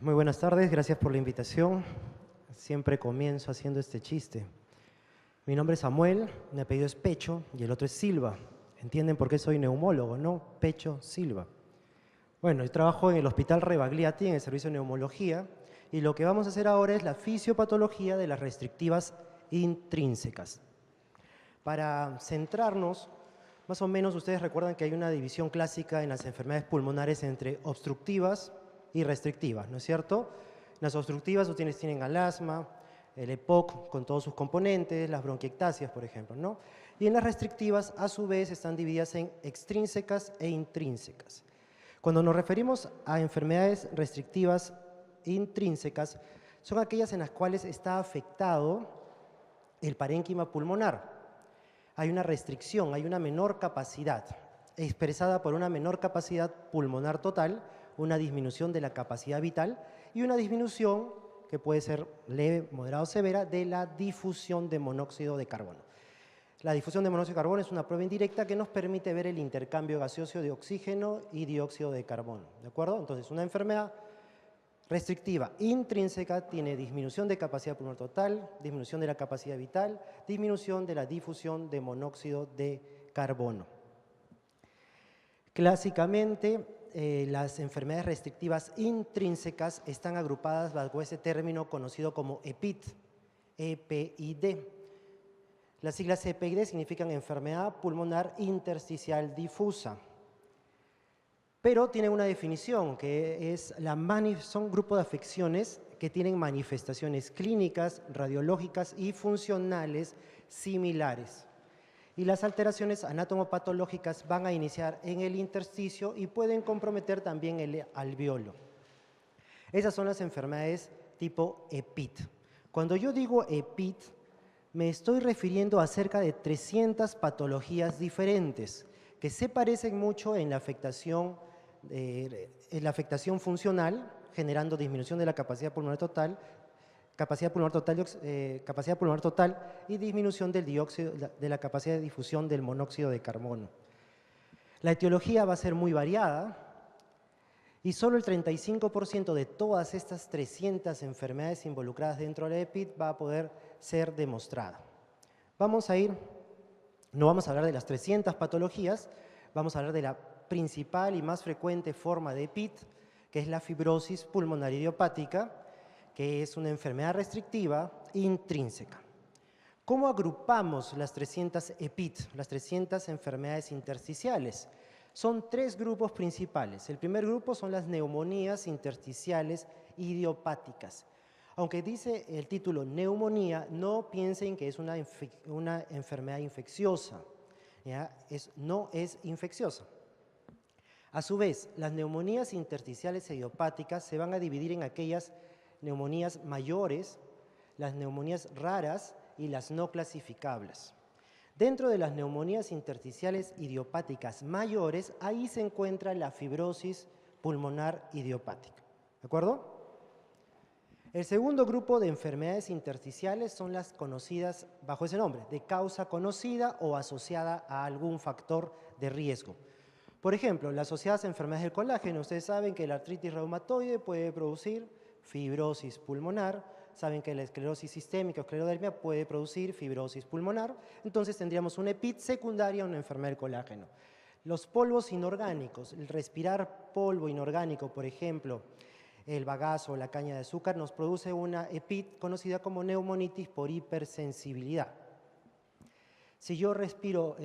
Muy buenas tardes, gracias por la invitación. Siempre comienzo haciendo este chiste. Mi nombre es Samuel, mi apellido es Pecho y el otro es Silva. ¿Entienden por qué soy neumólogo, no? Pecho Silva. Bueno, yo trabajo en el Hospital Rebagliati, en el servicio de neumología, y lo que vamos a hacer ahora es la fisiopatología de las restrictivas intrínsecas. Para centrarnos, más o menos ustedes recuerdan que hay una división clásica en las enfermedades pulmonares entre obstructivas y restrictivas, ¿no es cierto? Las obstructivas ustedes tienen al asma, el EPOC con todos sus componentes, las bronquiectasias, por ejemplo, ¿no? Y en las restrictivas, a su vez, están divididas en extrínsecas e intrínsecas. Cuando nos referimos a enfermedades restrictivas intrínsecas, son aquellas en las cuales está afectado el parénquima pulmonar. Hay una restricción, hay una menor capacidad, expresada por una menor capacidad pulmonar total, una disminución de la capacidad vital y una disminución, que puede ser leve, moderada o severa, de la difusión de monóxido de carbono. La difusión de monóxido de carbono es una prueba indirecta que nos permite ver el intercambio gaseoso de oxígeno y dióxido de carbono, ¿de acuerdo? Entonces, una enfermedad restrictiva intrínseca tiene disminución de capacidad pulmonar total, disminución de la capacidad vital, disminución de la difusión de monóxido de carbono. Clásicamente, las enfermedades restrictivas intrínsecas están agrupadas bajo este término conocido como EPID, E-P-I-D. Las siglas EPID significan enfermedad pulmonar intersticial difusa. Pero tiene una definición que es son grupos de afecciones que tienen manifestaciones clínicas, radiológicas y funcionales similares. Y las alteraciones anatomopatológicas van a iniciar en el intersticio y pueden comprometer también el alveolo. Esas son las enfermedades tipo EPID. Cuando yo digo EPID, me estoy refiriendo a cerca de 300 patologías diferentes que se parecen mucho en la afectación funcional, generando disminución de la capacidad pulmonar total, capacidad pulmonar total y disminución del dióxido, de la capacidad de difusión del monóxido de carbono. La etiología va a ser muy variada y solo el 35% de todas estas 300 enfermedades involucradas dentro de la EPID va a poder ser demostrada. No vamos a hablar de las 300 patologías, vamos a hablar de la principal y más frecuente forma de EPID, que es la fibrosis pulmonar idiopática, que es una enfermedad restrictiva intrínseca. ¿Cómo agrupamos las 300 EPID, las 300 enfermedades intersticiales? Son tres grupos principales. El primer grupo son las neumonías intersticiales idiopáticas. Aunque dice el título neumonía, no piensen que es una enfermedad infecciosa. No es infecciosa. A su vez, las neumonías intersticiales idiopáticas se van a dividir en aquellas neumonías mayores, las neumonías raras y las no clasificables. Dentro de las neumonías intersticiales idiopáticas mayores, ahí se encuentra la fibrosis pulmonar idiopática. ¿De acuerdo? El segundo grupo de enfermedades intersticiales son las conocidas bajo ese nombre, de causa conocida o asociada a algún factor de riesgo. Por ejemplo, las asociadas a enfermedades del colágeno. Ustedes saben que la artritis reumatoide puede producir fibrosis pulmonar, saben que la esclerosis sistémica o esclerodermia puede producir fibrosis pulmonar, entonces tendríamos una EPID secundaria a una enfermedad del colágeno. Los polvos inorgánicos, el respirar polvo inorgánico, por ejemplo, el bagazo o la caña de azúcar, nos produce una EPID conocida como neumonitis por hipersensibilidad. Si yo respiro,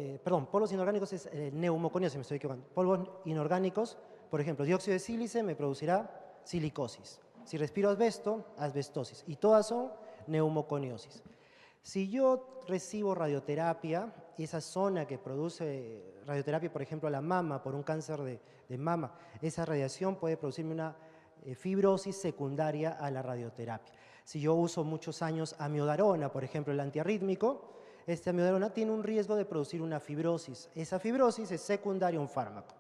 polvos inorgánicos es neumoconiosis, me estoy equivocando. Polvos inorgánicos, por ejemplo, dióxido de sílice me producirá silicosis. Si respiro asbesto, asbestosis. Y todas son neumoconiosis. Si yo recibo radioterapia, esa zona que produce radioterapia, por ejemplo, a la mama por un cáncer de mama, esa radiación puede producirme una fibrosis secundaria a la radioterapia. Si yo uso muchos años amiodarona, por ejemplo, el antiarrítmico, esta amiodarona tiene un riesgo de producir una fibrosis. Esa fibrosis es secundaria a un fármaco.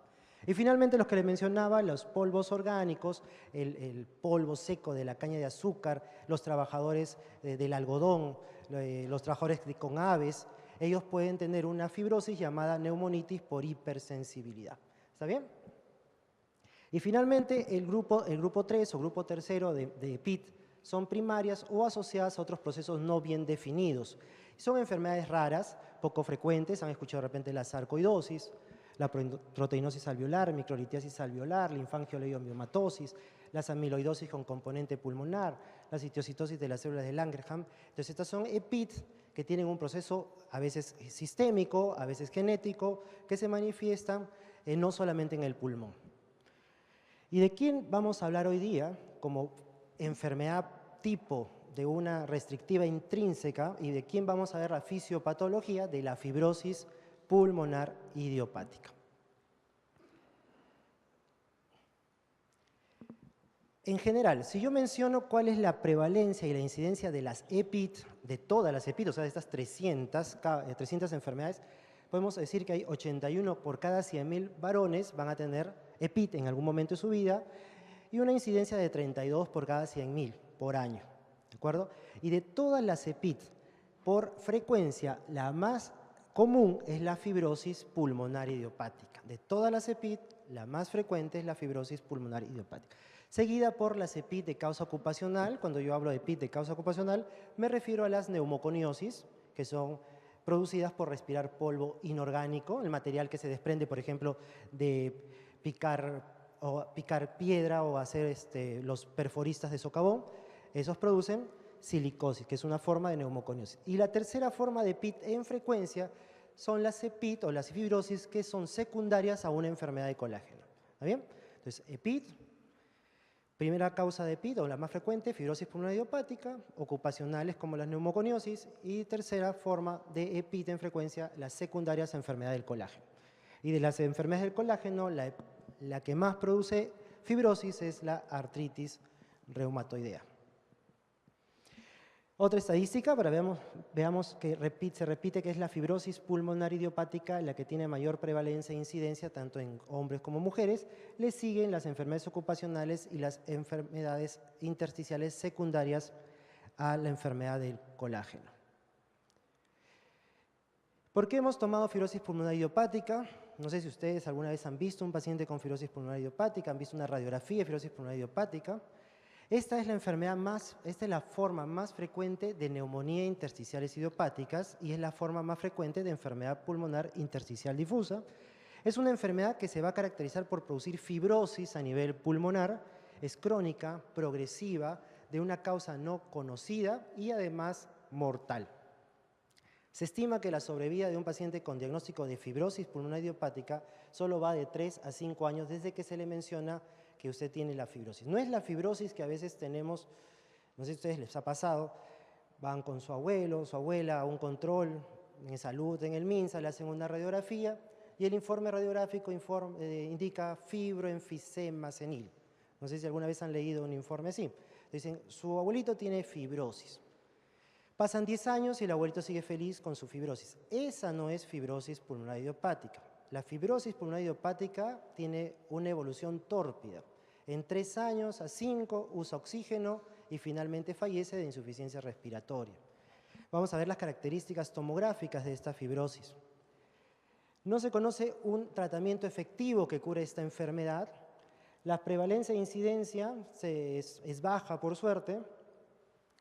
Y finalmente los que les mencionaba, los polvos orgánicos, el polvo seco de la caña de azúcar, los trabajadores del algodón, los trabajadores con aves, ellos pueden tener una fibrosis llamada neumonitis por hipersensibilidad. ¿Está bien? Y finalmente, el grupo 3 o grupo tercero de EPIT son primarias o asociadas a otros procesos no bien definidos. Son enfermedades raras, poco frecuentes, han escuchado de repente la sarcoidosis, la proteinosis alveolar, microlitiasis alveolar, linfangioleiomyomatosis, la amiloidosis con componente pulmonar, la citiocitosis de las células de Langerhans. Entonces, estas son EPIT que tienen un proceso a veces sistémico, a veces genético, que se manifiestan no solamente en el pulmón. ¿Y de quién vamos a hablar hoy día como enfermedad tipo de una restrictiva intrínseca y de quién vamos a ver la fisiopatología de la fibrosis pulmonar idiopática? En general, si yo menciono cuál es la prevalencia y la incidencia de las EPIT, de todas las EPIT, o sea, de estas 300 enfermedades, podemos decir que hay 81 por cada 100.000 varones van a tener EPIT en algún momento de su vida y una incidencia de 32 por cada 100.000 por año, ¿de acuerdo? Y de todas las EPIT, por frecuencia, la más común es la fibrosis pulmonar idiopática. De todas las EPIT, la más frecuente es la fibrosis pulmonar idiopática, seguida por las EPIT de causa ocupacional. Cuando yo hablo de EPIT de causa ocupacional, me refiero a las neumoconiosis, que son producidas por respirar polvo inorgánico, el material que se desprende, por ejemplo, de picar piedra o hacer los perforistas de socavón. Esos producen silicosis, que es una forma de neumoconiosis. Y la tercera forma de EPIT en frecuencia son las EPIT o las fibrosis que son secundarias a una enfermedad de colágeno. ¿Está bien? Entonces, EPIT, primera causa de EPIT o la más frecuente, fibrosis pulmonar idiopática, ocupacionales como las neumoconiosis, y tercera forma de EPIT en frecuencia, las secundarias a enfermedad del colágeno. Y de las enfermedades del colágeno, la que más produce fibrosis es la artritis reumatoidea. Otra estadística, para veamos que se repite, que es la fibrosis pulmonar idiopática, la que tiene mayor prevalencia e incidencia tanto en hombres como mujeres. Le siguen las enfermedades ocupacionales y las enfermedades intersticiales secundarias a la enfermedad del colágeno. ¿Por qué hemos tomado fibrosis pulmonar idiopática? No sé si ustedes alguna vez han visto un paciente con fibrosis pulmonar idiopática, han visto una radiografía de fibrosis pulmonar idiopática. Esta es la forma más frecuente de neumonía intersticiales idiopáticas y es la forma más frecuente de enfermedad pulmonar intersticial difusa. Es una enfermedad que se va a caracterizar por producir fibrosis a nivel pulmonar, es crónica, progresiva, de una causa no conocida y además mortal. Se estima que la sobrevida de un paciente con diagnóstico de fibrosis pulmonar idiopática solo va de 3 a 5 años desde que se le menciona que usted tiene la fibrosis. No es la fibrosis que a veces tenemos, no sé si a ustedes les ha pasado, van con su abuelo, su abuela a un control en salud en el MINSA, le hacen una radiografía y el informe radiográfico indica fibroenfisema senil. No sé si alguna vez han leído un informe así. Dicen, su abuelito tiene fibrosis. Pasan 10 años y el abuelito sigue feliz con su fibrosis. Esa no es fibrosis pulmonar idiopática. La fibrosis pulmonar idiopática tiene una evolución tórpida. En 3 años a 5 usa oxígeno y finalmente fallece de insuficiencia respiratoria. Vamos a ver las características tomográficas de esta fibrosis. No se conoce un tratamiento efectivo que cure esta enfermedad. La prevalencia e incidencia es baja, por suerte,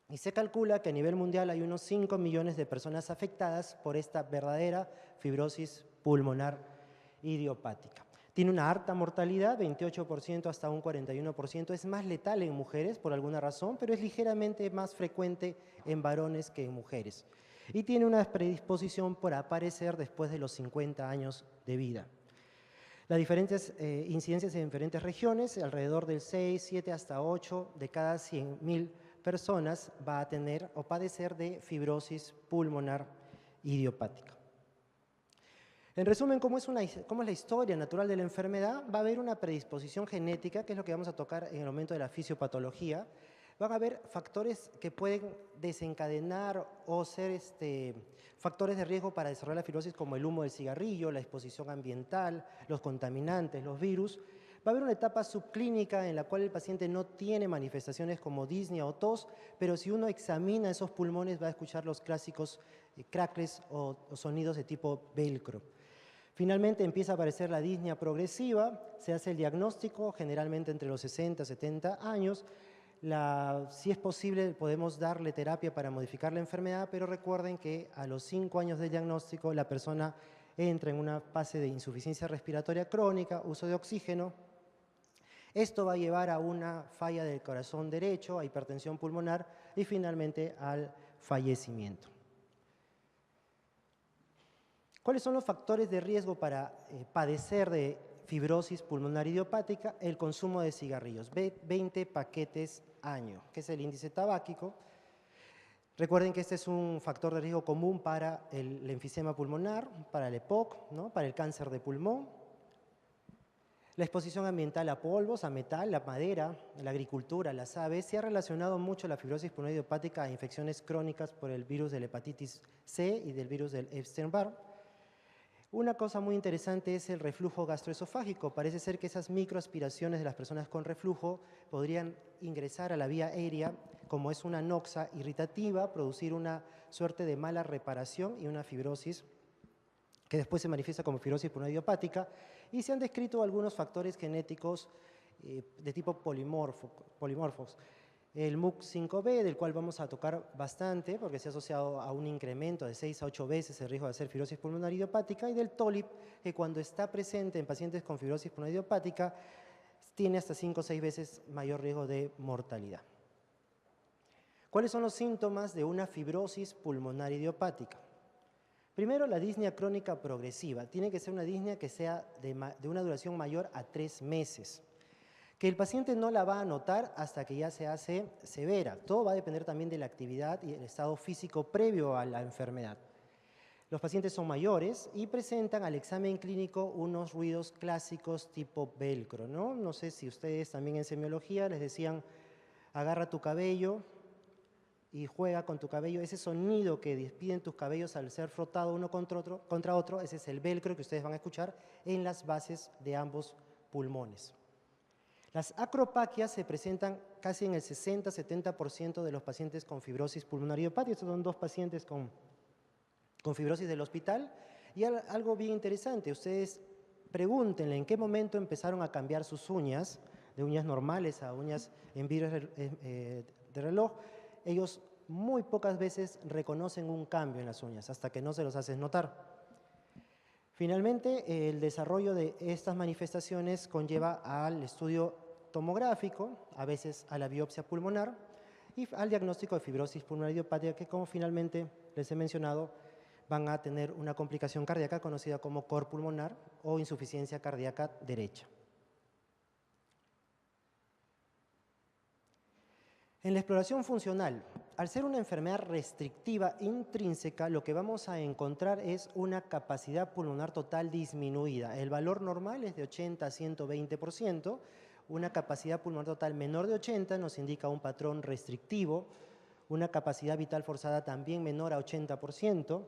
y se calcula que a nivel mundial hay unos 5 millones de personas afectadas por esta verdadera fibrosis pulmonar idiopática. Tiene una alta mortalidad, 28% hasta un 41%. Es más letal en mujeres por alguna razón, pero es ligeramente más frecuente en varones que en mujeres. Y tiene una predisposición por aparecer después de los 50 años de vida. Las diferentes incidencias en diferentes regiones, alrededor del 6, 7 hasta 8 de cada 100.000 personas va a tener o padecer de fibrosis pulmonar idiopática. En resumen, ¿cómo es la historia natural de la enfermedad? Va a haber una predisposición genética, que es lo que vamos a tocar en el momento de la fisiopatología. Van a haber factores que pueden desencadenar o ser factores de riesgo para desarrollar la fibrosis, como el humo del cigarrillo, la exposición ambiental, los contaminantes, los virus. Va a haber una etapa subclínica en la cual el paciente no tiene manifestaciones como disnea o tos, pero si uno examina esos pulmones va a escuchar los clásicos crackles o sonidos de tipo velcro. Finalmente empieza a aparecer la disnea progresiva, se hace el diagnóstico generalmente entre los 60 y 70 años. Si es posible podemos darle terapia para modificar la enfermedad, pero recuerden que a los 5 años del diagnóstico la persona entra en una fase de insuficiencia respiratoria crónica, uso de oxígeno. Esto va a llevar a una falla del corazón derecho, a hipertensión pulmonar y finalmente al fallecimiento. ¿Cuáles son los factores de riesgo para padecer de fibrosis pulmonar idiopática? El consumo de cigarrillos, 20 paquetes año, que es el índice tabáquico. Recuerden que este es un factor de riesgo común para el enfisema pulmonar, para el EPOC, ¿no? Para el cáncer de pulmón. La exposición ambiental a polvos, a metal, a madera, la agricultura, las aves, se ha relacionado mucho la fibrosis pulmonar idiopática a infecciones crónicas por el virus de la hepatitis C y del virus del Epstein-Barr. Una cosa muy interesante es el reflujo gastroesofágico. Parece ser que esas microaspiraciones de las personas con reflujo podrían ingresar a la vía aérea, como es una noxa irritativa, producir una suerte de mala reparación y una fibrosis que después se manifiesta como fibrosis pulmonar idiopática, y se han descrito algunos factores genéticos de tipo polimorfos. El MUC5B, del cual vamos a tocar bastante, porque se ha asociado a un incremento de 6 a 8 veces el riesgo de hacer fibrosis pulmonar idiopática, y del TOLIP, que cuando está presente en pacientes con fibrosis pulmonar idiopática, tiene hasta 5 o 6 veces mayor riesgo de mortalidad. ¿Cuáles son los síntomas de una fibrosis pulmonar idiopática? Primero, la disnea crónica progresiva. Tiene que ser una disnea que sea de una duración mayor a 3 meses. Que el paciente no la va a notar hasta que ya se hace severa. Todo va a depender también de la actividad y el estado físico previo a la enfermedad. Los pacientes son mayores y presentan al examen clínico unos ruidos clásicos tipo velcro, ¿no? No sé si ustedes también en semiología les decían, agarra tu cabello y juega con tu cabello. Ese sonido que despiden tus cabellos al ser frotado uno contra otro, ese es el velcro que ustedes van a escuchar en las bases de ambos pulmones. Las acropaquias se presentan casi en el 60-70% de los pacientes con fibrosis pulmonar idiopática. Estos son 2 pacientes con fibrosis del hospital. Y algo bien interesante, ustedes pregúntenle en qué momento empezaron a cambiar sus uñas, de uñas normales a uñas en vidrios de reloj. Ellos muy pocas veces reconocen un cambio en las uñas, hasta que no se los haces notar. Finalmente, el desarrollo de estas manifestaciones conlleva al estudio tomográfico, a veces a la biopsia pulmonar y al diagnóstico de fibrosis pulmonar idiopática, que como finalmente les he mencionado, van a tener una complicación cardíaca conocida como cor pulmonar o insuficiencia cardíaca derecha. En la exploración funcional, al ser una enfermedad restrictiva intrínseca, lo que vamos a encontrar es una capacidad pulmonar total disminuida. El valor normal es de 80 a 120%. Una capacidad pulmonar total menor de 80 nos indica un patrón restrictivo. Una capacidad vital forzada también menor a 80%.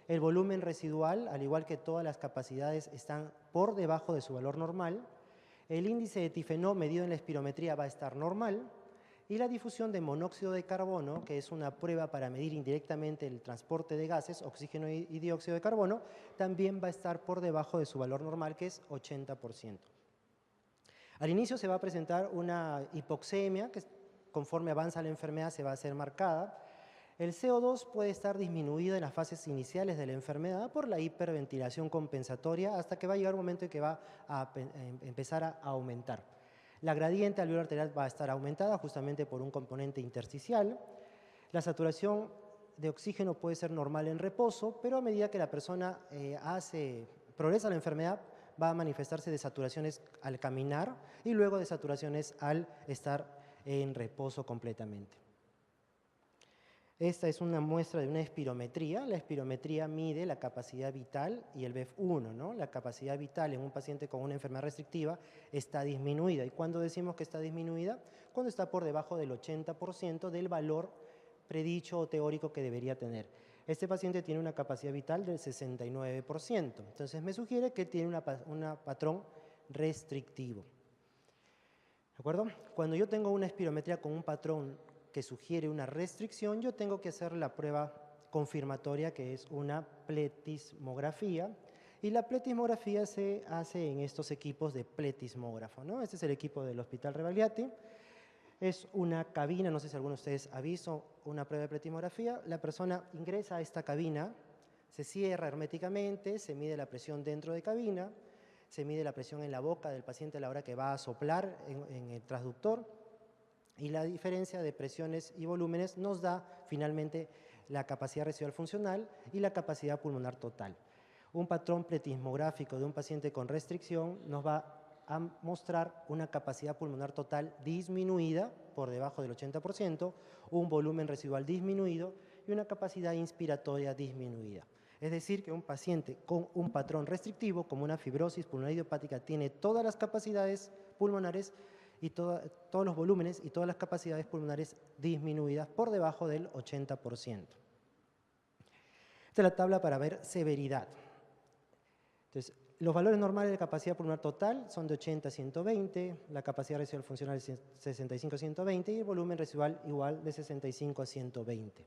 El volumen residual, al igual que todas las capacidades, están por debajo de su valor normal. El índice de tifenó medido en la espirometría va a estar normal. Y la difusión de monóxido de carbono, que es una prueba para medir indirectamente el transporte de gases, oxígeno y dióxido de carbono, también va a estar por debajo de su valor normal, que es 80%. Al inicio se va a presentar una hipoxemia, que conforme avanza la enfermedad se va a hacer marcada. El CO2 puede estar disminuido en las fases iniciales de la enfermedad por la hiperventilación compensatoria, hasta que va a llegar un momento en que va a empezar a aumentar. La gradiente alveolar arterial va a estar aumentada justamente por un componente intersticial. La saturación de oxígeno puede ser normal en reposo, pero a medida que la persona progresa la enfermedad, va a manifestarse de saturaciones al caminar y luego de saturaciones al estar en reposo completamente. Esta es una muestra de una espirometría. La espirometría mide la capacidad vital y el BEF1, ¿no? La capacidad vital en un paciente con una enfermedad restrictiva está disminuida. ¿Y cuándo decimos que está disminuida? Cuando está por debajo del 80% del valor predicho o teórico que debería tener. Este paciente tiene una capacidad vital del 69%. Entonces me sugiere que tiene un patrón restrictivo. ¿De acuerdo? Cuando yo tengo una espirometría con un patrón que sugiere una restricción, yo tengo que hacer la prueba confirmatoria, que es una pletismografía, Y la pletismografía se hace en estos equipos de pletismógrafo, ¿no? Este es el equipo del Hospital Rebagliati. Es una cabina, no sé si alguno de ustedes ha visto una prueba de pletismografía. La persona ingresa a esta cabina, se cierra herméticamente, se mide la presión dentro de cabina, se mide la presión en la boca del paciente a la hora que va a soplar en el transductor, y la diferencia de presiones y volúmenes nos da finalmente la capacidad residual funcional y la capacidad pulmonar total. Un patrón pletismográfico de un paciente con restricción nos va a mostrar una capacidad pulmonar total disminuida por debajo del 80%, un volumen residual disminuido y una capacidad inspiratoria disminuida. Es decir, que un paciente con un patrón restrictivo, como una fibrosis pulmonar idiopática, tiene todas las capacidades pulmonares y todos los volúmenes y todas las capacidades pulmonares disminuidas por debajo del 80%. Esta es la tabla para ver severidad. Entonces, los valores normales de capacidad pulmonar total son de 80 a 120, la capacidad residual funcional es 65 a 120 y el volumen residual igual de 65 a 120.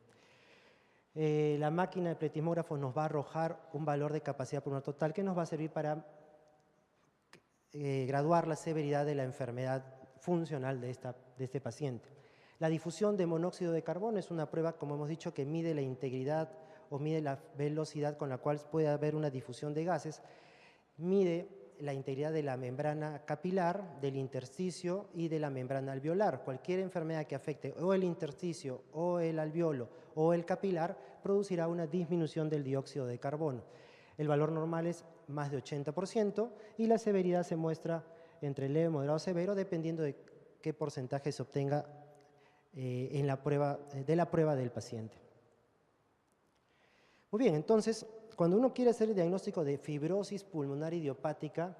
La máquina de pletismógrafo nos va a arrojar un valor de capacidad pulmonar total que nos va a servir para graduar la severidad de la enfermedad funcional de este paciente. La difusión de monóxido de carbono es una prueba, como hemos dicho, que mide la integridad o mide la velocidad con la cual puede haber una difusión de gases, mide la integridad de la membrana capilar, del intersticio y de la membrana alveolar. Cualquier enfermedad que afecte o el intersticio o el alveolo o el capilar producirá una disminución del dióxido de carbono. El valor normal es más de 80% y la severidad se muestra entre leve, moderado o severo dependiendo de qué porcentaje se obtenga de la prueba del paciente. Muy bien, entonces, cuando uno quiere hacer el diagnóstico de fibrosis pulmonar idiopática,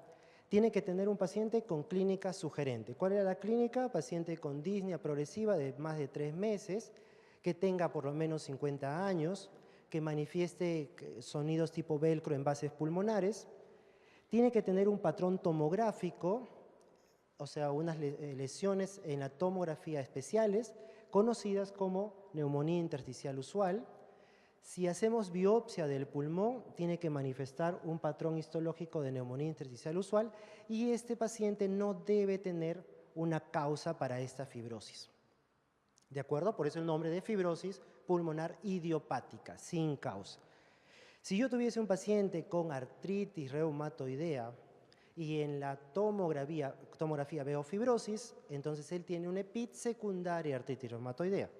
tiene que tener un paciente con clínica sugerente. ¿Cuál era la clínica? Paciente con disnea progresiva de más de 3 meses, que tenga por lo menos 50 años, que manifieste sonidos tipo velcro en bases pulmonares. Tiene que tener un patrón tomográfico, o sea, unas lesiones en la tomografía especiales, conocidas como neumonía intersticial usual. Si hacemos biopsia del pulmón, tiene que manifestar un patrón histológico de neumonía intersticial usual y este paciente no debe tener una causa para esta fibrosis. ¿De acuerdo? Por eso el nombre de fibrosis pulmonar idiopática, sin causa. Si yo tuviese un paciente con artritis reumatoidea y en la tomografía veo fibrosis, entonces él tiene un EPIT secundaria artritis reumatoidea.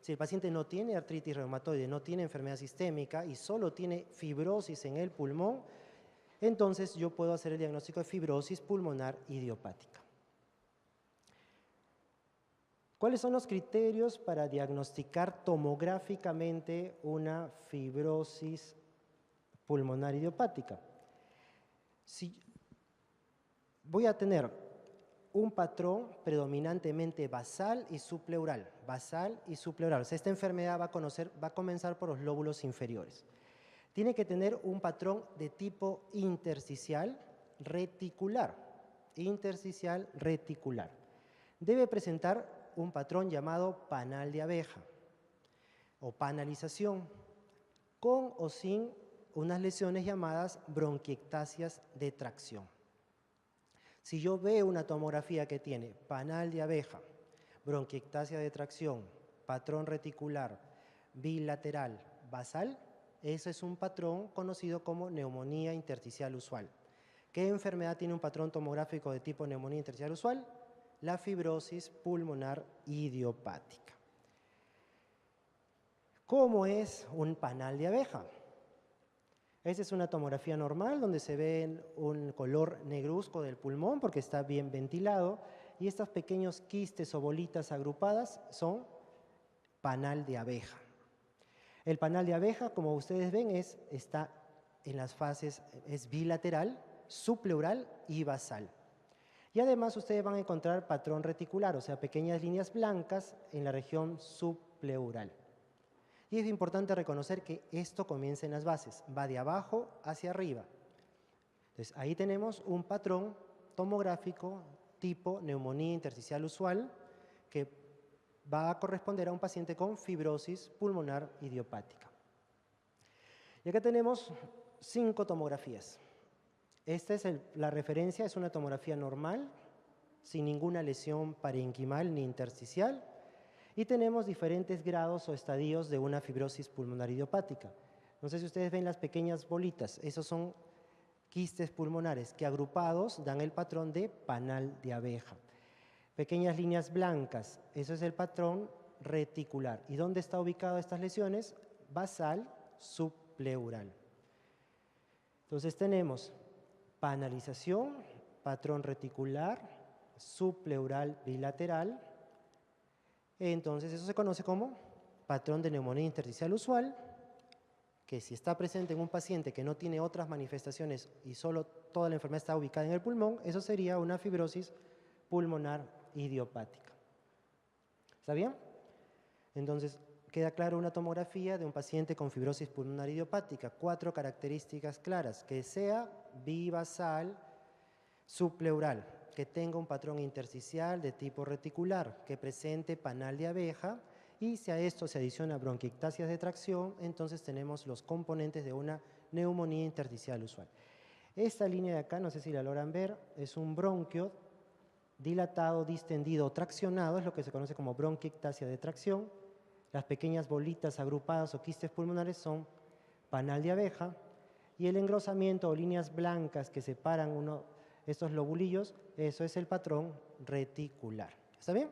Si el paciente no tiene artritis reumatoide, no tiene enfermedad sistémica y solo tiene fibrosis en el pulmón, entonces yo puedo hacer el diagnóstico de fibrosis pulmonar idiopática. ¿Cuáles son los criterios para diagnosticar tomográficamente una fibrosis pulmonar idiopática? Si voy a tener un patrón predominantemente basal y subpleural. Basal y subpleural. O sea, esta enfermedad va a comenzar por los lóbulos inferiores. Tiene que tener un patrón de tipo intersticial reticular. Intersticial reticular. Debe presentar un patrón llamado panal de abeja o panalización, con o sin unas lesiones llamadas bronquiectasias de tracción. Si yo veo una tomografía que tiene panal de abeja, bronquiectasia de tracción, patrón reticular, bilateral, basal, ese es un patrón conocido como neumonía intersticial usual. ¿Qué enfermedad tiene un patrón tomográfico de tipo neumonía intersticial usual? La fibrosis pulmonar idiopática. ¿Cómo es un panal de abeja? Esta es una tomografía normal donde se ve un color negruzco del pulmón porque está bien ventilado y estos pequeños quistes o bolitas agrupadas son panal de abeja. El panal de abeja, como ustedes ven, está en las fases, es bilateral, subpleural y basal. Y además ustedes van a encontrar patrón reticular, o sea, pequeñas líneas blancas en la región subpleural. Y es importante reconocer que esto comienza en las bases, va de abajo hacia arriba. Entonces, ahí tenemos un patrón tomográfico tipo neumonía intersticial usual que va a corresponder a un paciente con fibrosis pulmonar idiopática. Y acá tenemos 5 tomografías. Esta es la referencia, es una tomografía normal, sin ninguna lesión parenquimal ni intersticial, y tenemos diferentes grados o estadios de una fibrosis pulmonar idiopática. No sé si ustedes ven las pequeñas bolitas, esos son quistes pulmonares que agrupados dan el patrón de panal de abeja. Pequeñas líneas blancas, eso es el patrón reticular. ¿Y dónde está ubicado estas lesiones? Basal, subpleural. Entonces tenemos panalización, patrón reticular, subpleural bilateral. Entonces eso se conoce como patrón de neumonía intersticial usual, que si está presente en un paciente que no tiene otras manifestaciones y solo toda la enfermedad está ubicada en el pulmón, eso sería una fibrosis pulmonar idiopática. ¿Está bien? Entonces, queda claro una tomografía de un paciente con fibrosis pulmonar idiopática. 4 características claras: que sea bibasal, subpleural, que tenga un patrón intersticial de tipo reticular, que presente panal de abeja, y si a esto se adiciona bronquiectasias de tracción, entonces tenemos los componentes de una neumonía intersticial usual. Esta línea de acá, no sé si la logran ver, es un bronquio dilatado, distendido o traccionado, es lo que se conoce como bronquiectasia de tracción. Las pequeñas bolitas agrupadas o quistes pulmonares son panal de abeja, y el engrosamiento o líneas blancas que separan estos lobulillos, eso es el patrón reticular. ¿Está bien?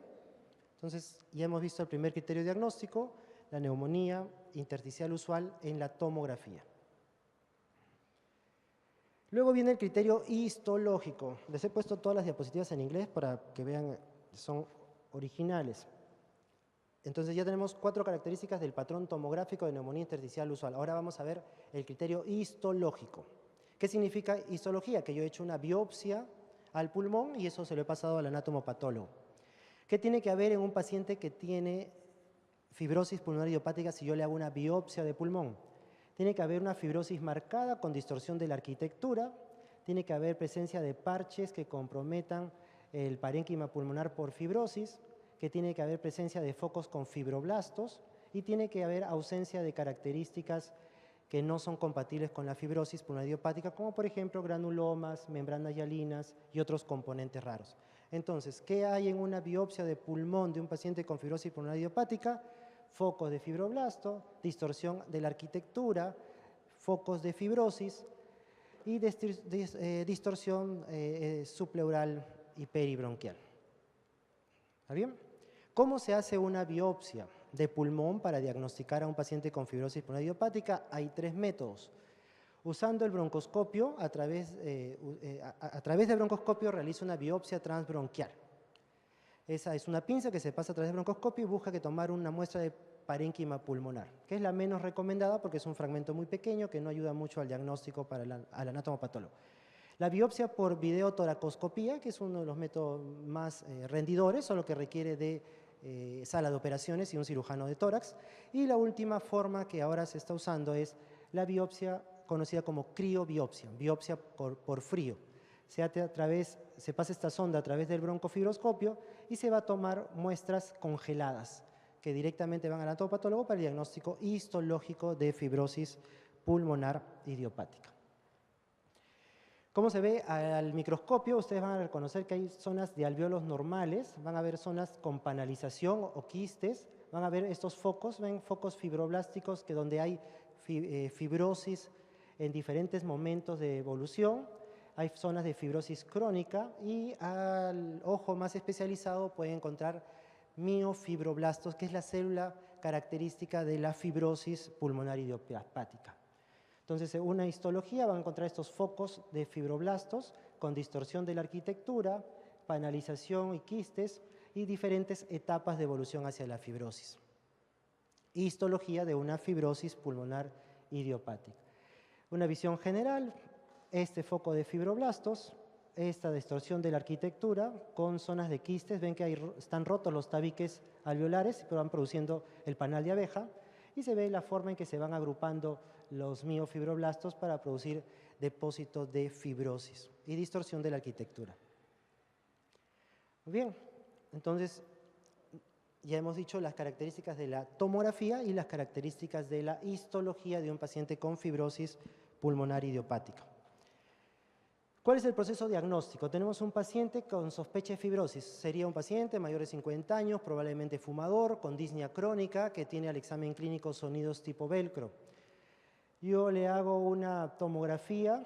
Entonces, ya hemos visto el primer criterio diagnóstico, la neumonía intersticial usual en la tomografía. Luego viene el criterio histológico. Les he puesto todas las diapositivas en inglés para que vean, son originales. Entonces ya tenemos 4 características del patrón tomográfico de neumonía intersticial usual. Ahora vamos a ver el criterio histológico. ¿Qué significa histología? Que yo he hecho una biopsia al pulmón y eso se lo he pasado al anatomopatólogo. ¿Qué tiene que haber en un paciente que tiene fibrosis pulmonar idiopática si yo le hago una biopsia de pulmón? Tiene que haber una fibrosis marcada con distorsión de la arquitectura, tiene que haber presencia de parches que comprometan el parénquima pulmonar por fibrosis, que tiene que haber presencia de focos con fibroblastos y tiene que haber ausencia de características que no son compatibles con la fibrosis pulmonar idiopática, como por ejemplo granulomas, membranas hialinas y otros componentes raros. Entonces, ¿qué hay en una biopsia de pulmón de un paciente con fibrosis pulmonar idiopática? Focos de fibroblasto, distorsión de la arquitectura, focos de fibrosis y distorsión subpleural y peribronquial. ¿Está bien? ¿Cómo se hace una biopsia de pulmón para diagnosticar a un paciente con fibrosis pulmonar idiopática? Hay 3 métodos. Usando el broncoscopio, a través del broncoscopio realiza una biopsia transbronquial. Esa es una pinza que se pasa a través del broncoscopio y busca tomar una muestra de parénquima pulmonar, que es la menos recomendada porque es un fragmento muy pequeño que no ayuda mucho al diagnóstico al anatomopatólogo. La biopsia por videotoracoscopía, que es uno de los métodos más rendidores, solo que requiere de sala de operaciones y un cirujano de tórax. Y la última forma que ahora se está usando es la biopsia conocida como criobiopsia, biopsia por frío. Se pasa esta sonda a través del broncofibroscopio y se va a tomar muestras congeladas que directamente van al anatomopatólogo para el diagnóstico histológico de fibrosis pulmonar idiopática. ¿Cómo se ve al microscopio? Ustedes van a reconocer que hay zonas de alvéolos normales, van a ver zonas con panalización o quistes, van a ver estos focos, ven focos fibroblásticos que donde hay fibrosis en diferentes momentos de evolución. Hay zonas de fibrosis crónica y al ojo más especializado puede encontrar miofibroblastos, que es la célula característica de la fibrosis pulmonar idiopática. Entonces, en una histología van a encontrar estos focos de fibroblastos con distorsión de la arquitectura, panalización y quistes y diferentes etapas de evolución hacia la fibrosis. Histología de una fibrosis pulmonar idiopática. Una visión general, este foco de fibroblastos, esta distorsión de la arquitectura con zonas de quistes, ven que están rotos los tabiques alveolares, pero van produciendo el panal de abeja, y se ve la forma en que se van agrupando los miofibroblastos para producir depósitos de fibrosis y distorsión de la arquitectura. Bien, entonces ya hemos dicho las características de la tomografía y las características de la histología de un paciente con fibrosis pulmonar idiopática. ¿Cuál es el proceso diagnóstico? Tenemos un paciente con sospecha de fibrosis. Sería un paciente mayor de 50 años, probablemente fumador, con disnea crónica, que tiene al examen clínico sonidos tipo velcro. Yo le hago una tomografía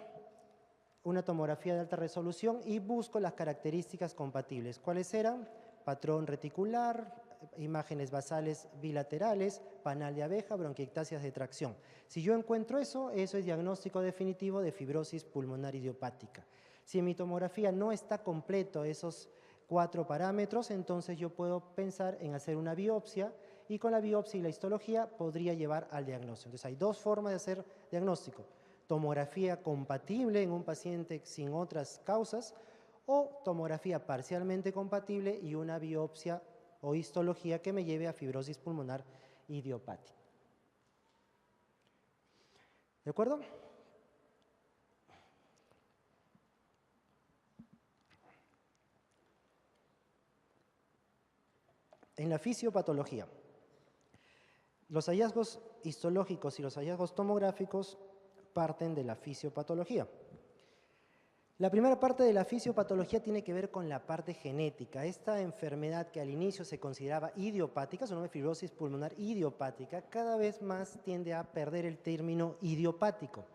de alta resolución y busco las características compatibles. ¿Cuáles eran? Patrón reticular, imágenes basales bilaterales, panal de abeja, bronquiectasias de tracción. Si yo encuentro eso, eso es diagnóstico definitivo de fibrosis pulmonar idiopática. Si en mi tomografía no está completo esos 4 parámetros, entonces yo puedo pensar en hacer una biopsia y con la biopsia y la histología podría llevar al diagnóstico. Entonces hay dos formas de hacer diagnóstico: tomografía compatible en un paciente sin otras causas o tomografía parcialmente compatible y una biopsia o histología que me lleve a fibrosis pulmonar idiopática. ¿De acuerdo? En la fisiopatología, los hallazgos histológicos y los hallazgos tomográficos parten de la fisiopatología. La primera parte de la fisiopatología tiene que ver con la parte genética. Esta enfermedad que al inicio se consideraba idiopática, su nombre es fibrosis pulmonar idiopática, cada vez más tiende a perder el término idiopático.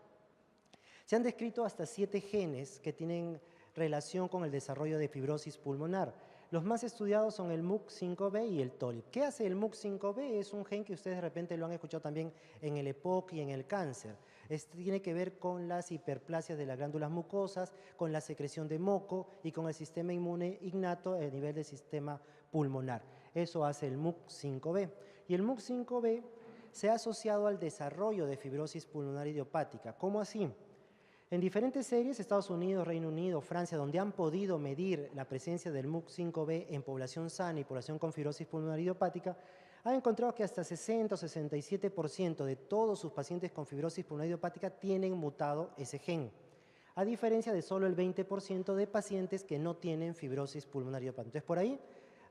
Se han descrito hasta 7 genes que tienen relación con el desarrollo de fibrosis pulmonar. Los más estudiados son el MUC5B y el TOLIP. ¿Qué hace el MUC5B? Es un gen que ustedes de repente lo han escuchado también en el EPOC y en el cáncer. Este tiene que ver con las hiperplasias de las glándulas mucosas, con la secreción de moco y con el sistema inmune innato a nivel del sistema pulmonar. Eso hace el MUC5B. Y el MUC5B se ha asociado al desarrollo de fibrosis pulmonar idiopática. ¿Cómo así? En diferentes series, Estados Unidos, Reino Unido, Francia, donde han podido medir la presencia del MUC5B en población sana y población con fibrosis pulmonar idiopática, han encontrado que hasta 60 o 67% de todos sus pacientes con fibrosis pulmonar idiopática tienen mutado ese gen, a diferencia de solo el 20% de pacientes que no tienen fibrosis pulmonar idiopática. Entonces, por ahí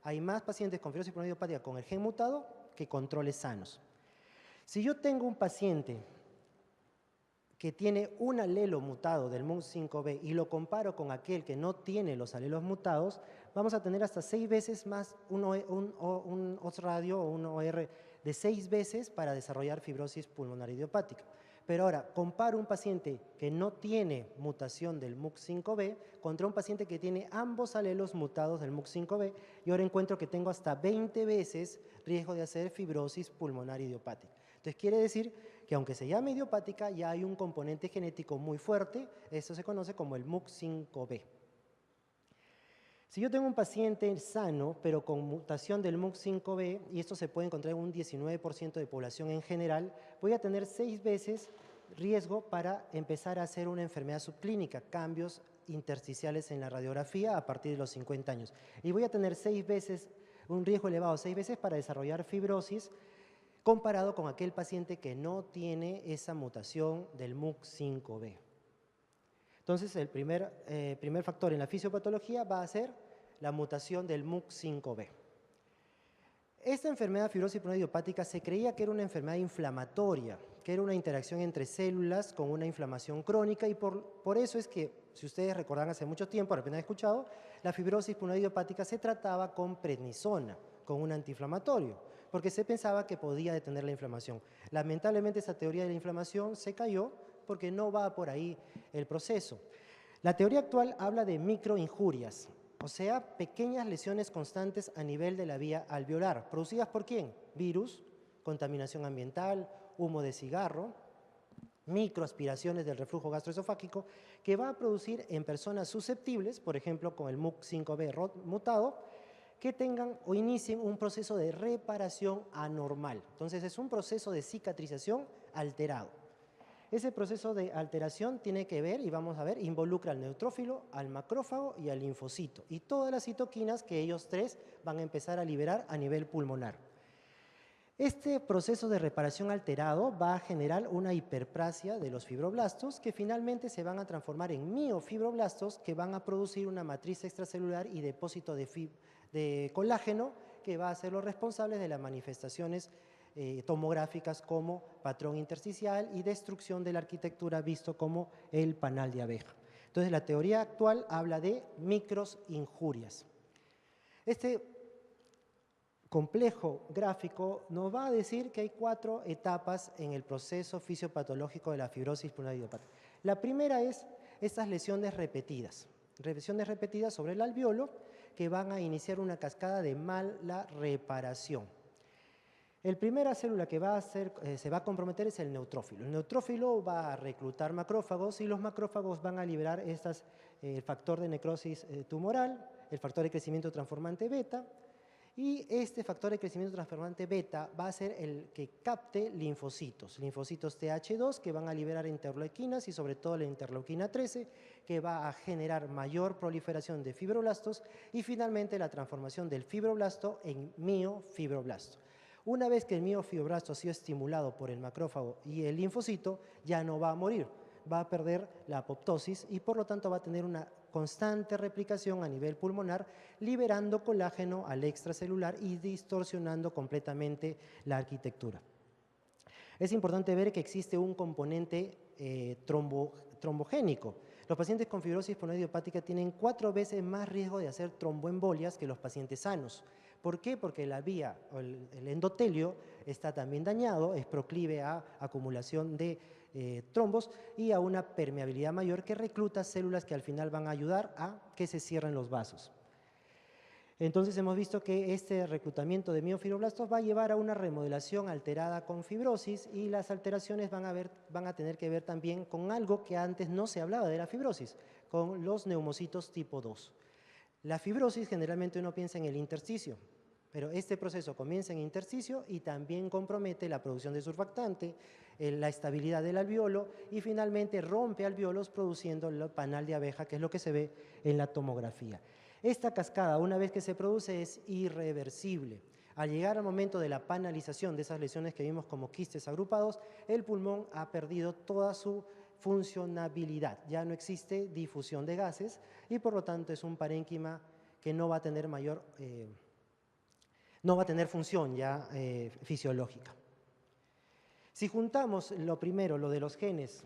hay más pacientes con fibrosis pulmonar idiopática con el gen mutado que controles sanos. Si yo tengo un paciente que tiene un alelo mutado del MUC5B y lo comparo con aquel que no tiene los alelos mutados, vamos a tener hasta 6 veces más un odds radio o un OR de 6 veces para desarrollar fibrosis pulmonar idiopática. Pero ahora, comparo un paciente que no tiene mutación del MUC5B contra un paciente que tiene ambos alelos mutados del MUC5B y ahora encuentro que tengo hasta 20 veces riesgo de hacer fibrosis pulmonar idiopática. Entonces quiere decir que aunque se llame idiopática, ya hay un componente genético muy fuerte, esto se conoce como el MUC5B. Si yo tengo un paciente sano, pero con mutación del MUC5B, y esto se puede encontrar en un 19% de población en general, voy a tener 6 veces riesgo para empezar a hacer una enfermedad subclínica, cambios intersticiales en la radiografía a partir de los 50 años. Y voy a tener 6 veces, un riesgo elevado 6 veces para desarrollar fibrosis, comparado con aquel paciente que no tiene esa mutación del MUC5B. Entonces, el primer factor en la fisiopatología va a ser la mutación del MUC5B. Esta enfermedad fibrosis pulmonar idiopática se creía que era una enfermedad inflamatoria, que era una interacción entre células con una inflamación crónica y por eso es que, si ustedes recordan hace mucho tiempo, de repente han escuchado, la fibrosis pulmonar idiopática se trataba con prednisona, con un antiinflamatorio, porque se pensaba que podía detener la inflamación. Lamentablemente esa teoría de la inflamación se cayó porque no va por ahí el proceso. La teoría actual habla de microinjurias, o sea, pequeñas lesiones constantes a nivel de la vía alveolar. ¿Producidas por quién? Virus, contaminación ambiental, humo de cigarro, microaspiraciones del reflujo gastroesofágico, que va a producir en personas susceptibles, por ejemplo, con el MUC5B mutado, que tengan o inicien un proceso de reparación anormal. Entonces, es un proceso de cicatrización alterado. Ese proceso de alteración tiene que ver, y vamos a ver, involucra al neutrófilo, al macrófago y al linfocito, y todas las citoquinas que ellos tres van a empezar a liberar a nivel pulmonar. Este proceso de reparación alterado va a generar una hiperplasia de los fibroblastos que finalmente se van a transformar en miofibroblastos que van a producir una matriz extracelular y depósito de colágeno que va a ser los responsables de las manifestaciones tomográficas como patrón intersticial y destrucción de la arquitectura visto como el panal de abeja. Entonces, la teoría actual habla de microinjurias. Este complejo gráfico nos va a decir que hay 4 etapas en el proceso fisiopatológico de la fibrosis pulmonar idiopática. La primera es estas lesiones repetidas sobre el alveolo que van a iniciar una cascada de mala reparación. La primera célula que se va a comprometer es el neutrófilo. El neutrófilo va a reclutar macrófagos y los macrófagos van a liberar el factor de necrosis tumoral, el factor de crecimiento transformante beta, y este factor de crecimiento transformante beta va a ser el que capte linfocitos TH2 que van a liberar interleuquinas y sobre todo la interleuquina 13 que va a generar mayor proliferación de fibroblastos y finalmente la transformación del fibroblasto en miofibroblasto. Una vez que el miofibroblasto ha sido estimulado por el macrófago y el linfocito, ya no va a morir, va a perder la apoptosis y por lo tanto va a tener una constante replicación a nivel pulmonar, liberando colágeno al extracelular y distorsionando completamente la arquitectura. Es importante ver que existe un componente trombogénico. Los pacientes con fibrosis pulmonar idiopática tienen 4 veces más riesgo de hacer tromboembolias que los pacientes sanos. ¿Por qué? Porque la vía, el endotelio, está también dañado, es proclive a acumulación de trombos y a una permeabilidad mayor que recluta células que al final van a ayudar a que se cierren los vasos. Entonces hemos visto que este reclutamiento de miofibroblastos va a llevar a una remodelación alterada con fibrosis y las alteraciones van a tener que ver también con algo que antes no se hablaba de la fibrosis, con los neumocitos tipo 2. La fibrosis generalmente uno piensa en el intersticio, pero este proceso comienza en intersticio y también compromete la producción de surfactante, la estabilidad del alveolo y finalmente rompe alveolos produciendo el panal de abeja, que es lo que se ve en la tomografía. Esta cascada, una vez que se produce, es irreversible. Al llegar al momento de la panalización de esas lesiones que vimos como quistes agrupados, el pulmón ha perdido toda su funcionabilidad. Ya no existe difusión de gases y por lo tanto es un parénquima que no va a tener función ya fisiológica. Si juntamos lo primero, lo de los genes,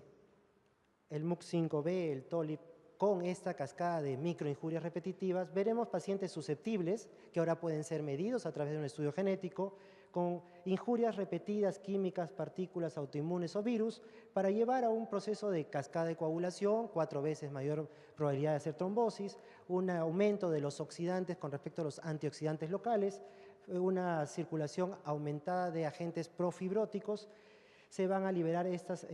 el MUC5B, el TOLIP, con esta cascada de microinjurias repetitivas, veremos pacientes susceptibles que ahora pueden ser medidos a través de un estudio genético con injurias repetidas, químicas, partículas autoinmunes o virus, para llevar a un proceso de cascada de coagulación, 4 veces mayor probabilidad de hacer trombosis, un aumento de los oxidantes con respecto a los antioxidantes locales, una circulación aumentada de agentes profibróticos. Se van a liberar estas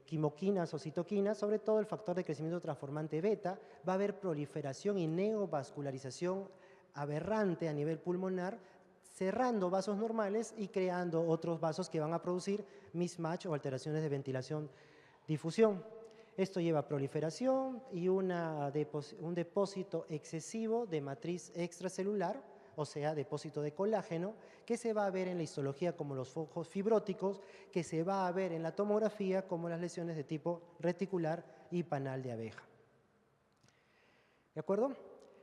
quimoquinas o citoquinas, sobre todo el factor de crecimiento transformante beta, va a haber proliferación y neovascularización aberrante a nivel pulmonar, cerrando vasos normales y creando otros vasos que van a producir mismatch o alteraciones de ventilación-difusión. Esto lleva a proliferación y un depósito excesivo de matriz extracelular, o sea, depósito de colágeno, que se va a ver en la histología como los focos fibróticos, que se va a ver en la tomografía como las lesiones de tipo reticular y panal de abeja. ¿De acuerdo?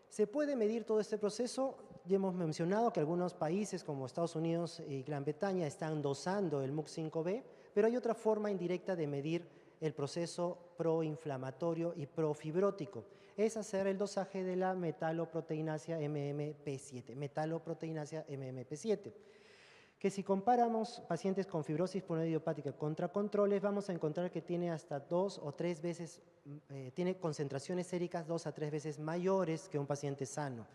Se puede medir todo este proceso. Ya hemos mencionado que algunos países como Estados Unidos y Gran Bretaña están dosando el MUC5B, pero hay otra forma indirecta de medir el proceso proinflamatorio y profibrótico. Es hacer el dosaje de la metaloproteinácea MMP7, que si comparamos pacientes con fibrosis pulmonar idiopática contra controles, vamos a encontrar que tiene hasta 2 o 3 veces, tiene concentraciones séricas 2 a 3 veces mayores que un paciente sano.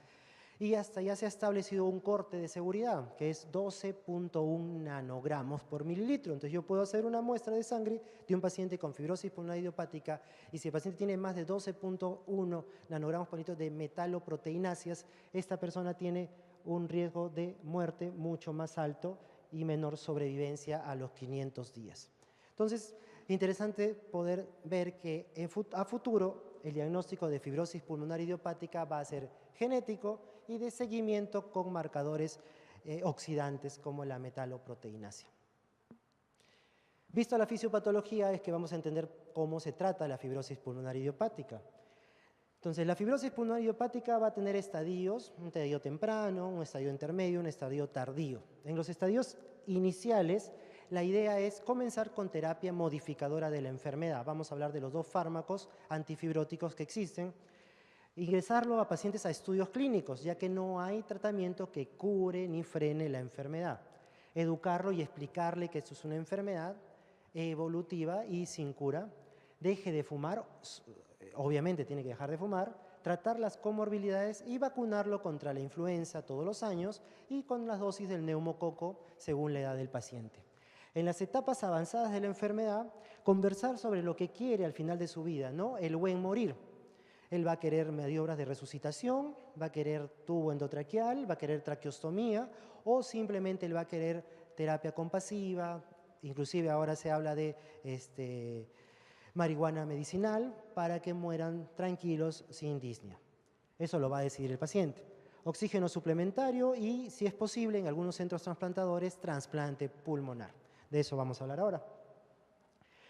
Y hasta ya se ha establecido un corte de seguridad, que es 12.1 nanogramos por mililitro. Entonces yo puedo hacer una muestra de sangre de un paciente con fibrosis pulmonar idiopática y si el paciente tiene más de 12.1 nanogramos por litro de metaloproteináceas, esta persona tiene un riesgo de muerte mucho más alto y menor sobrevivencia a los 500 días. Entonces, interesante poder ver que a futuro el diagnóstico de fibrosis pulmonar idiopática va a ser genético y de seguimiento con marcadores oxidantes como la metaloproteinácea. Visto la fisiopatología es que vamos a entender cómo se trata la fibrosis pulmonar idiopática. Entonces, la fibrosis pulmonar idiopática va a tener estadios, un estadio temprano, un estadio intermedio, un estadio tardío. En los estadios iniciales, la idea es comenzar con terapia modificadora de la enfermedad. Vamos a hablar de los dos fármacos antifibróticos que existen. Ingresarlo a pacientes a estudios clínicos, ya que no hay tratamiento que cure ni frene la enfermedad. Educarlo y explicarle que esto es una enfermedad evolutiva y sin cura. Deje de fumar, obviamente tiene que dejar de fumar, tratar las comorbilidades y vacunarlo contra la influenza todos los años y con las dosis del neumococo según la edad del paciente. En las etapas avanzadas de la enfermedad, conversar sobre lo que quiere al final de su vida, ¿no? El buen morir. Él va a querer maniobras de resucitación, va a querer tubo endotraqueal, va a querer traqueostomía o simplemente él va a querer terapia compasiva, inclusive ahora se habla de marihuana medicinal para que mueran tranquilos sin disnea. Eso lo va a decidir el paciente. Oxígeno suplementario y, si es posible, en algunos centros trasplantadores, trasplante pulmonar. De eso vamos a hablar ahora.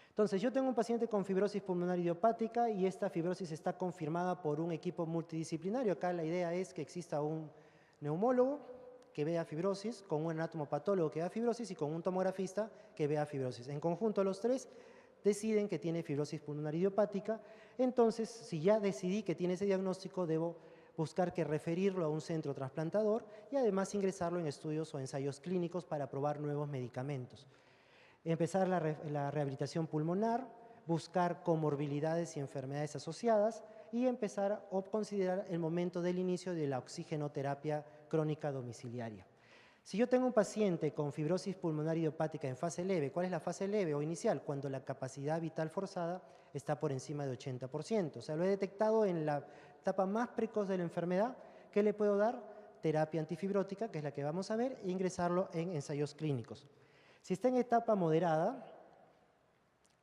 Entonces, yo tengo un paciente con fibrosis pulmonar idiopática y esta fibrosis está confirmada por un equipo multidisciplinario. Acá la idea es que exista un neumólogo que vea fibrosis, con un anatomopatólogo que vea fibrosis y con un tomografista que vea fibrosis. En conjunto, los tres deciden que tiene fibrosis pulmonar idiopática. Entonces, si ya decidí que tiene ese diagnóstico, debo buscar que referirlo a un centro trasplantador y además ingresarlo en estudios o ensayos clínicos para probar nuevos medicamentos. Empezar la rehabilitación pulmonar, buscar comorbilidades y enfermedades asociadas y empezar o considerar el momento del inicio de la oxigenoterapia crónica domiciliaria. Si yo tengo un paciente con fibrosis pulmonar idiopática en fase leve, ¿cuál es la fase leve o inicial? Cuando la capacidad vital forzada está por encima de 80%. O sea, lo he detectado en la etapa más precoz de la enfermedad. ¿Qué le puedo dar? Terapia antifibrótica, que es la que vamos a ver, e ingresarlo en ensayos clínicos. Si está en etapa moderada,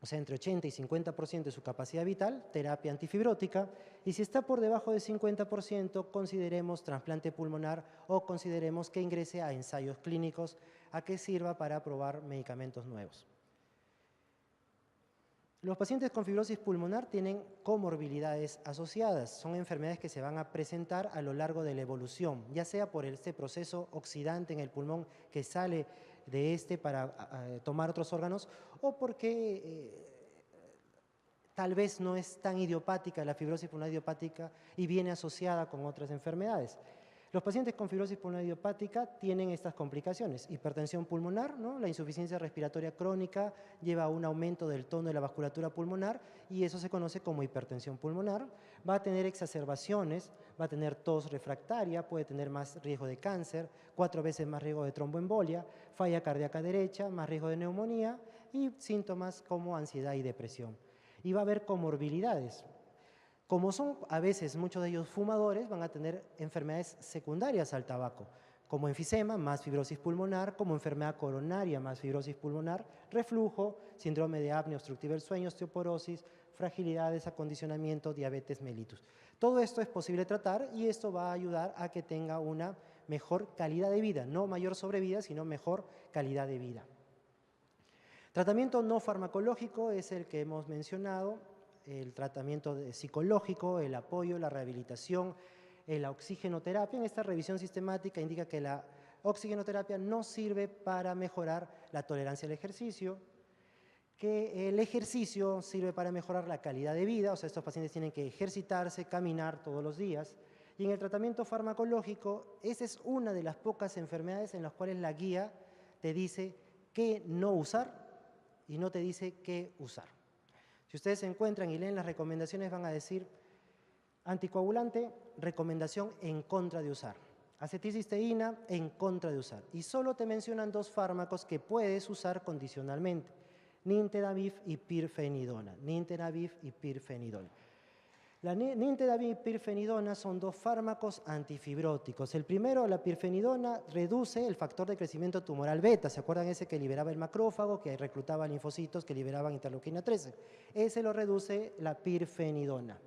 o sea, entre 80 y 50% de su capacidad vital, terapia antifibrótica, y si está por debajo de 50%, consideremos trasplante pulmonar o consideremos que ingrese a ensayos clínicos a que sirva para probar medicamentos nuevos. Los pacientes con fibrosis pulmonar tienen comorbilidades asociadas, son enfermedades que se van a presentar a lo largo de la evolución, ya sea por este proceso oxidante en el pulmón que sale de para tomar otros órganos o porque tal vez no es tan idiopática la fibrosis pulmonar idiopática y viene asociada con otras enfermedades. Los pacientes con fibrosis pulmonar idiopática tienen estas complicaciones: hipertensión pulmonar, ¿no? La insuficiencia respiratoria crónica lleva a un aumento del tono de la vasculatura pulmonar y eso se conoce como hipertensión pulmonar. Va a tener exacerbaciones, va a tener tos refractaria, puede tener más riesgo de cáncer, 4 veces más riesgo de tromboembolia, falla cardíaca derecha, más riesgo de neumonía y síntomas como ansiedad y depresión. Y va a haber comorbilidades. Como son a veces muchos de ellos fumadores, van a tener enfermedades secundarias al tabaco, como enfisema, más fibrosis pulmonar, como enfermedad coronaria, más fibrosis pulmonar, reflujo, síndrome de apnea obstructiva del sueño, osteoporosis, fragilidades, acondicionamiento, diabetes mellitus. Todo esto es posible tratar y esto va a ayudar a que tenga una mejor calidad de vida, no mayor sobrevida, sino mejor calidad de vida. Tratamiento no farmacológico es el que hemos mencionado: el tratamiento psicológico, el apoyo, la rehabilitación, la oxigenoterapia. En esta revisión sistemática indica que la oxigenoterapia no sirve para mejorar la tolerancia al ejercicio, que el ejercicio sirve para mejorar la calidad de vida, o sea, estos pacientes tienen que ejercitarse, caminar todos los días. Y en el tratamiento farmacológico, esa es una de las pocas enfermedades en las cuales la guía te dice qué no usar y no te dice qué usar. Si ustedes se encuentran y leen las recomendaciones, van a decir: anticoagulante, recomendación en contra de usar; acetilcisteína, en contra de usar. Y solo te mencionan 2 fármacos que puedes usar condicionalmente: nintedanib y pirfenidona. Nintedanib y pirfenidona. La nintedanib y pirfenidona son 2 fármacos antifibróticos. El primero, la pirfenidona, reduce el factor de crecimiento tumoral beta. ¿Se acuerdan ese que liberaba el macrófago, que reclutaba linfocitos que liberaban interleuquina 13? Ese lo reduce la pirfenidona.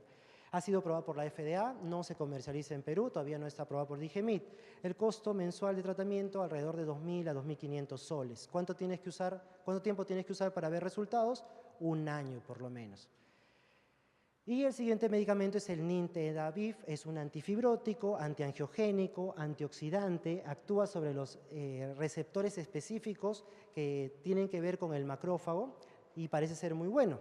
Ha sido aprobado por la FDA, no se comercializa en Perú, todavía no está aprobado por DIGEMIT. El costo mensual de tratamiento alrededor de 2.000 a 2.500 soles. ¿Cuánto tiempo tienes que usar para ver resultados? 1 año por lo menos. Y el siguiente medicamento es el nintedanib, es un antifibrótico, antiangiogénico, antioxidante, actúa sobre los receptores específicos que tienen que ver con el macrófago y parece ser muy bueno.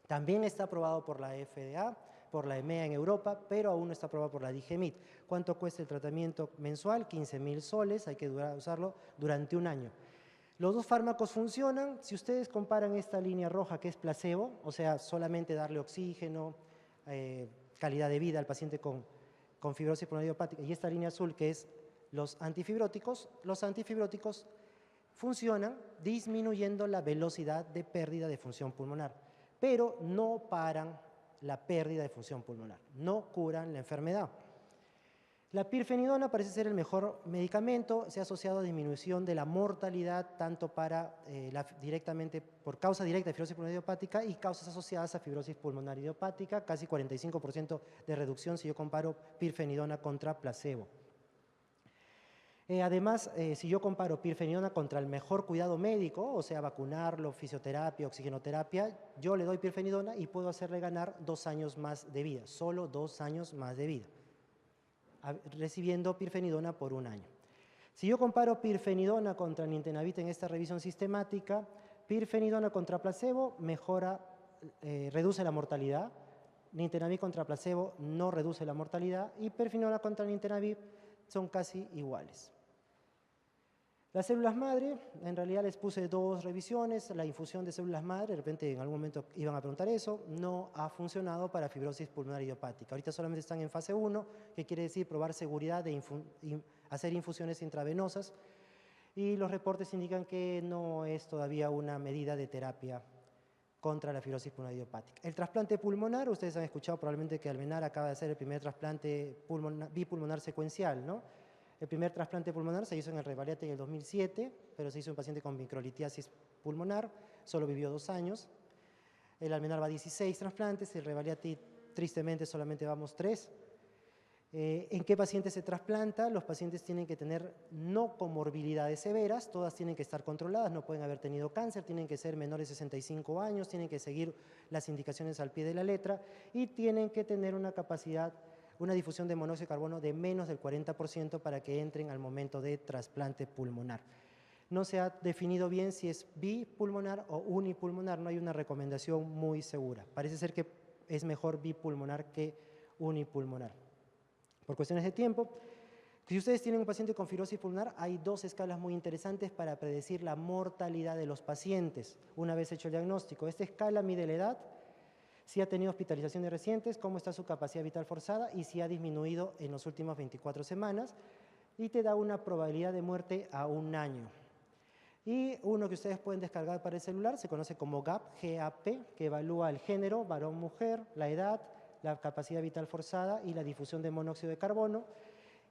También está aprobado por la FDA, por la EMEA en Europa, pero aún no está aprobado por la DIGEMIT. ¿Cuánto cuesta el tratamiento mensual? 15.000 soles, hay que usarlo durante un año. Los dos fármacos funcionan. Si ustedes comparan esta línea roja que es placebo, o sea, solamente darle oxígeno, calidad de vida al paciente con fibrosis pulmonar idiopática, y esta línea azul que es los antifibróticos funcionan disminuyendo la velocidad de pérdida de función pulmonar, pero no paran la pérdida de función pulmonar, no curan la enfermedad. La pirfenidona parece ser el mejor medicamento, se ha asociado a disminución de la mortalidad tanto para directamente por causa directa de fibrosis pulmonar idiopática y causas asociadas a fibrosis pulmonar idiopática, casi 45% de reducción si yo comparo pirfenidona contra placebo. Además, si yo comparo pirfenidona contra el mejor cuidado médico, o sea, vacunarlo, fisioterapia, oxigenoterapia, yo le doy pirfenidona y puedo hacerle ganar 2 años más de vida, solo 2 años más de vida, recibiendo pirfenidona por 1 año. Si yo comparo pirfenidona contra nintedanib en esta revisión sistemática, pirfenidona contra placebo mejora, reduce la mortalidad, nintedanib contra placebo no reduce la mortalidad y pirfenidona contra nintedanib son casi iguales. Las células madre, en realidad les puse 2 revisiones, la infusión de células madre, de repente en algún momento iban a preguntar eso, no ha funcionado para fibrosis pulmonar idiopática. Ahorita solamente están en fase 1, que quiere decir probar seguridad de hacer infusiones intravenosas, y los reportes indican que no es todavía una medida de terapia contra la fibrosis pulmonar idiopática. El trasplante pulmonar, ustedes han escuchado probablemente que Alvenar acaba de hacer el primer trasplante bipulmonar secuencial, ¿no? El primer trasplante pulmonar se hizo en el Revalete en el 2007, pero se hizo en un paciente con microlitiasis pulmonar, solo vivió 2 años. El Alvenar va a 16 trasplantes, el Revalete tristemente solamente vamos 3. ¿En qué pacientes se trasplanta? Los pacientes tienen que tener no comorbilidades severas, todas tienen que estar controladas, no pueden haber tenido cáncer, tienen que ser menores de 65 años, tienen que seguir las indicaciones al pie de la letra y tienen que tener una capacidad, una difusión de monóxido de carbono de menos del 40% para que entren al momento de trasplante pulmonar. No se ha definido bien si es bipulmonar o unipulmonar, no hay una recomendación muy segura. Parece ser que es mejor bipulmonar que unipulmonar. Por cuestiones de tiempo, si ustedes tienen un paciente con fibrosis pulmonar, hay 2 escalas muy interesantes para predecir la mortalidad de los pacientes una vez hecho el diagnóstico. Esta escala mide la edad, si ha tenido hospitalizaciones recientes, cómo está su capacidad vital forzada y si ha disminuido en las últimas 24 semanas y te da una probabilidad de muerte a 1 año. Y uno que ustedes pueden descargar para el celular se conoce como GAP, que evalúa el género, varón-mujer, la edad, la capacidad vital forzada y la difusión de monóxido de carbono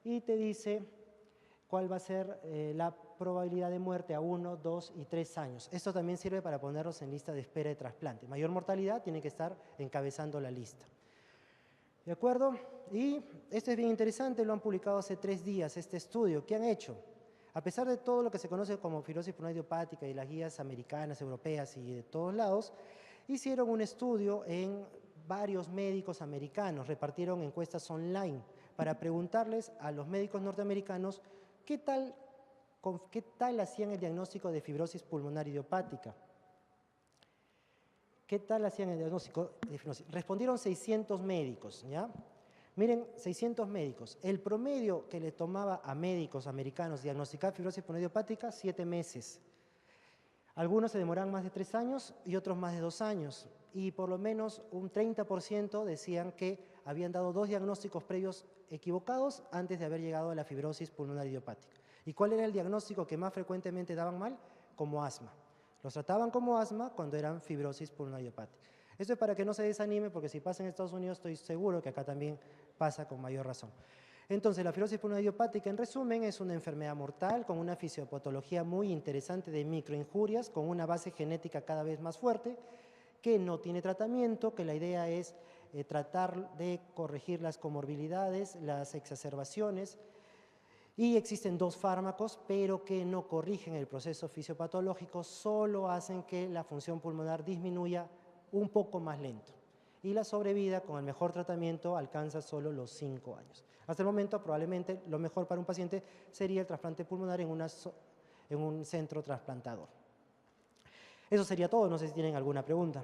y te dice cuál va a ser la probabilidad de muerte a 1, 2 y 3 años. Esto también sirve para ponerlos en lista de espera de trasplante. Mayor mortalidad tiene que estar encabezando la lista. ¿De acuerdo? Y esto es bien interesante, lo han publicado hace 3 días, este estudio. ¿Qué han hecho? A pesar de todo lo que se conoce como fibrosis pulmonar idiopática y las guías americanas, europeas y de todos lados, hicieron un estudio en varios médicos americanos, repartieron encuestas online para preguntarles a los médicos norteamericanos qué tal hacían el diagnóstico de fibrosis pulmonar idiopática. ¿Qué tal hacían el diagnóstico de fibrosis? Respondieron 600 médicos, ¿ya? Miren, 600 médicos. El promedio que le tomaba a médicos americanos diagnosticar fibrosis pulmonar idiopática, 7 meses. Algunos se demoraban más de 3 años y otros más de 2 años. Y por lo menos un 30% decían que habían dado 2 diagnósticos previos equivocados antes de haber llegado a la fibrosis pulmonar idiopática. ¿Y cuál era el diagnóstico que más frecuentemente daban mal? Como asma. Los trataban como asma cuando eran fibrosis pulmonar idiopática. Esto es para que no se desanime, porque si pasa en Estados Unidos estoy seguro que acá también pasa con mayor razón. Entonces, la fibrosis pulmonar idiopática, en resumen, es una enfermedad mortal con una fisiopatología muy interesante de microinjurias, con una base genética cada vez más fuerte, que no tiene tratamiento, que la idea es tratar de corregir las comorbilidades, las exacerbaciones, y existen 2 fármacos, pero que no corrigen el proceso fisiopatológico, solo hacen que la función pulmonar disminuya un poco más lento. y la sobrevida con el mejor tratamiento alcanza solo los 5 años. Hasta el momento, probablemente lo mejor para un paciente sería el trasplante pulmonar en un centro trasplantador. Eso sería todo, no sé si tienen alguna pregunta.